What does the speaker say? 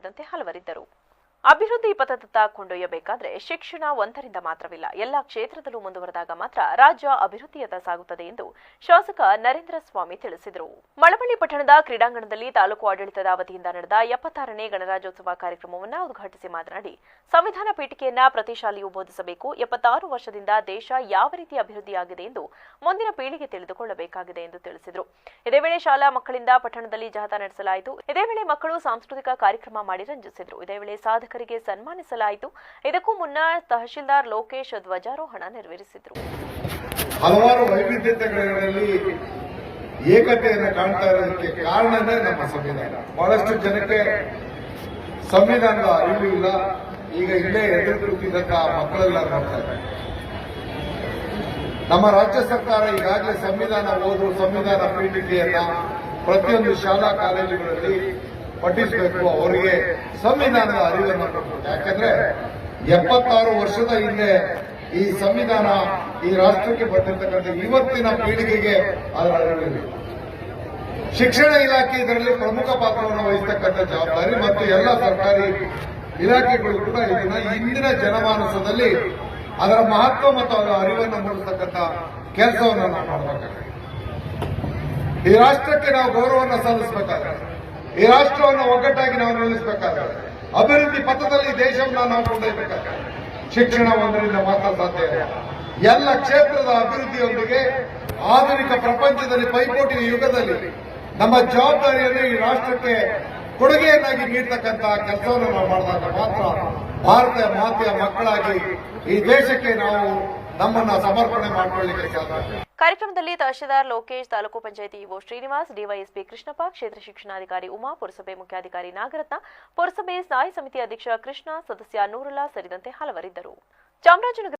ಸೇರಿದಂತೆ ಹಲವರಿದ್ದರು. ಅಭಿವೃದ್ಧಿ ಪಥದತ್ತ ಕೊಂಡೊಯ್ಯಬೇಕಾದ್ರೆ ಶಿಕ್ಷಣ ಒಂದರಿಂದ ಮಾತ್ರವಿಲ್ಲ, ಎಲ್ಲ ಕ್ಷೇತ್ರದಲ್ಲೂ ಮುಂದುವರೆದಾಗ ಮಾತ್ರ ರಾಜ್ಯ ಅಭಿವೃದ್ಧಿಯತ್ತ ಸಾಗುತ್ತದೆ ಎಂದು ಶಾಸಕ ನರೇಂದ್ರ ಸ್ವಾಮಿ ತಿಳಿಸಿದರು. ಮಳವಳ್ಳಿ ಪಟ್ಟಣದ ಕ್ರೀಡಾಂಗಣದಲ್ಲಿ ತಾಲೂಕು ಆಡಳಿತದ ವತಿಯಿಂದ ನಡೆದ 76ನೇ ಗಣರಾಜ್ಯೋತ್ಸವ ಕಾರ್ಯಕ್ರಮವನ್ನು ಉದ್ಘಾಟಿಸಿ ಮಾತನಾಡಿ, ಸಂವಿಧಾನ ಪೀಠಿಕೆಯನ್ನ ಪ್ರತಿ ಶಾಲೆಯೂ ಬೋಧಿಸಬೇಕು. 76 ವರ್ಷದಿಂದ ದೇಶ ಯಾವ ರೀತಿ ಅಭಿವೃದ್ಧಿಯಾಗಿದೆ ಎಂದು ಮುಂದಿನ ಪೀಳಿಗೆ ತಿಳಿದುಕೊಳ್ಳಬೇಕಾಗಿದೆ ಎಂದು ತಿಳಿಸಿದರು. ಇದೇ ವೇಳೆ ಶಾಲಾ ಮಕ್ಕಳಿಂದ ಪಟ್ಟಣದಲ್ಲಿ ಜಾಥಾ ನಡೆಸಲಾಯಿತು. ಇದೇ ವೇಳೆ ಮಕ್ಕಳು ಸಾಂಸ್ಕೃತಿಕ ಕಾರ್ಯಕ್ರಮ ಮಾಡಿ ರಂಜಿಸಿದರು. ಇದೇ ವೇಳೆ ಸಾಧಕರಿಗೆ ಸನ್ಮಾನಿಸಲಾಯಿತು. ಇದಕ್ಕೂ ಮುನ್ನ ತಹಶೀಲ್ದಾರ್ ಲೋಕೇಶ್ ಧ್ವಜಾರೋಹಣ ನೆರವೇರಿಸಿದರು. ಹಲವಾರು ವೈವಿಧ್ಯತೆಗಳಲ್ಲಿ ಏಕತೆಯನ್ನು ಕಾಣ್ತಾ ಇರೋದಕ್ಕೆ ಕಾರಣನೇ ನಮ್ಮ ಸಂವಿಧಾನ. ಬಹಳಷ್ಟು ಜನಕ್ಕೆ ಸಂವಿಧಾನದ ಅರಿವು ಇಲ್ಲ. ಈಗ ಇಲ್ಲೇ ಎದುರು ಕೂತಿದ್ದಂತ ಮಕ್ಕಳೆಲ್ಲ ನೋಡ್ತಾರೆ. ನಮ್ಮ ರಾಜ್ಯ ಸರ್ಕಾರ ಈಗಾಗಲೇ ಸಂವಿಧಾನ ಓದು, ಸಂವಿಧಾನ ಪೀಠಿಕೆಯನ್ನ ಪ್ರತಿಯೊಂದು ಶಾಲಾ ಕಾಲೇಜುಗಳಲ್ಲಿ ಪಠಿಸಬೇಕು. ಅವರಿಗೆ ಸಂವಿಧಾನದ ಅರಿವನ್ನು ಕೊಡಬೇಕು. ಯಾಕಂದ್ರೆ 76 ವರ್ಷದ ಹಿಂದೆ ಈ ಸಂವಿಧಾನ ಈ ರಾಷ್ಟ್ರಕ್ಕೆ ಬಂದಿರತಕ್ಕಂಥ ಇವತ್ತಿನ ಪೀಳಿಗೆಗೆ ಅದರ ಅರಿವಿಲ್ಲ. ಶಿಕ್ಷಣ ಇಲಾಖೆ ಇದರಲ್ಲಿ ಪ್ರಮುಖ ಪಾತ್ರವನ್ನು ವಹಿಸತಕ್ಕಂಥ ಜವಾಬ್ದಾರಿ ಮತ್ತು ಎಲ್ಲ ಸರ್ಕಾರಿ ಇಲಾಖೆಗಳು ಕೂಡ ಇದನ್ನ ಇಂದಿನ ಜನಮಾನಸದಲ್ಲಿ ಅದರ ಮಹತ್ವ ಮತ್ತು ಅದರ ಅರಿವನ್ನು ಮೂಡಿಸತಕ್ಕಂಥ ಕೆಲಸವನ್ನು ನಾವು ಮಾಡಬೇಕಾಗಿದೆ. ಈ ರಾಷ್ಟ್ರಕ್ಕೆ ನಾವು ಗೌರವವನ್ನು ಸಲ್ಲಿಸಬೇಕಾದ್ರೆ, ಈ ರಾಷ್ಟ್ರವನ್ನು ಒಗ್ಗಟ್ಟಾಗಿ ನಾವು ನಿಲ್ಲಿಸಬೇಕಾದ್ರೆ, ಅಭಿವೃದ್ಧಿ ಪಥದಲ್ಲಿ ದೇಶವನ್ನು ನಾವು ಕೊಂಡೊಯ್ಯಬೇಕಾದ್ರೆ ಶಿಕ್ಷಣ ಒಂದರಿಂದ ಮಾತ್ರ ಸಾಧ್ಯ ಇಲ್ಲ. ಎಲ್ಲ ಕ್ಷೇತ್ರದ ಅಭಿವೃದ್ಧಿಯೊಂದಿಗೆ ಆಧುನಿಕ ಪ್ರಪಂಚದಲ್ಲಿ ಪೈಪೋಟಿಯ ಯುಗದಲ್ಲಿ ನಮ್ಮ ಜವಾಬ್ದಾರಿಯನ್ನು ಈ ರಾಷ್ಟ್ರಕ್ಕೆ ಕೊಡುಗೆಯನ್ನಾಗಿ ನೀಡತಕ್ಕಂತಹ ಕೆಲಸವನ್ನು ನಾವು ಮಾಡಿದಾಗ ಮಾತ್ರ ಭಾರತ ಮಾತೆಯ ಮಕ್ಕಳಾಗಿ ಈ ದೇಶಕ್ಕೆ ನಾವು ನಮ್ಮನ್ನ ಸಮರ್ಪಣೆ ಮಾಡಿಕೊಳ್ಳಲಿಕ್ಕೆ ಸಾಧ್ಯ. ಕಾರ್ಯಕ್ರಮದಲ್ಲಿ ತಹಶೀಲ್ದಾರ್ ಲೋಕೇಶ್, ತಾಲೂಕು ಪಂಚಾಯಿತಿ ಇಒ ಶ್ರೀನಿವಾಸ್, ಡಿವೈಎಸ್ಪಿ ಕೃಷ್ಣಪ್ಪ, ಕ್ಷೇತ್ರ ಶಿಕ್ಷಣಾಧಿಕಾರಿ ಉಮಾ, ಪುರಸಭೆ ಮುಖ್ಯಾಧಿಕಾರಿ ನಾಗರತ್ನ, ಪುರಸಭೆ ಸ್ಥಾಯಿ ಸಮಿತಿ ಅಧ್ಯಕ್ಷ ಕೃಷ್ಣ, ಸದಸ್ಯ ನೂರುಲ್ಲಾ ಸೇರಿದಂತೆ ಹಲವರಿದ್ದರು. ಚಾಮರಾಜನಗರ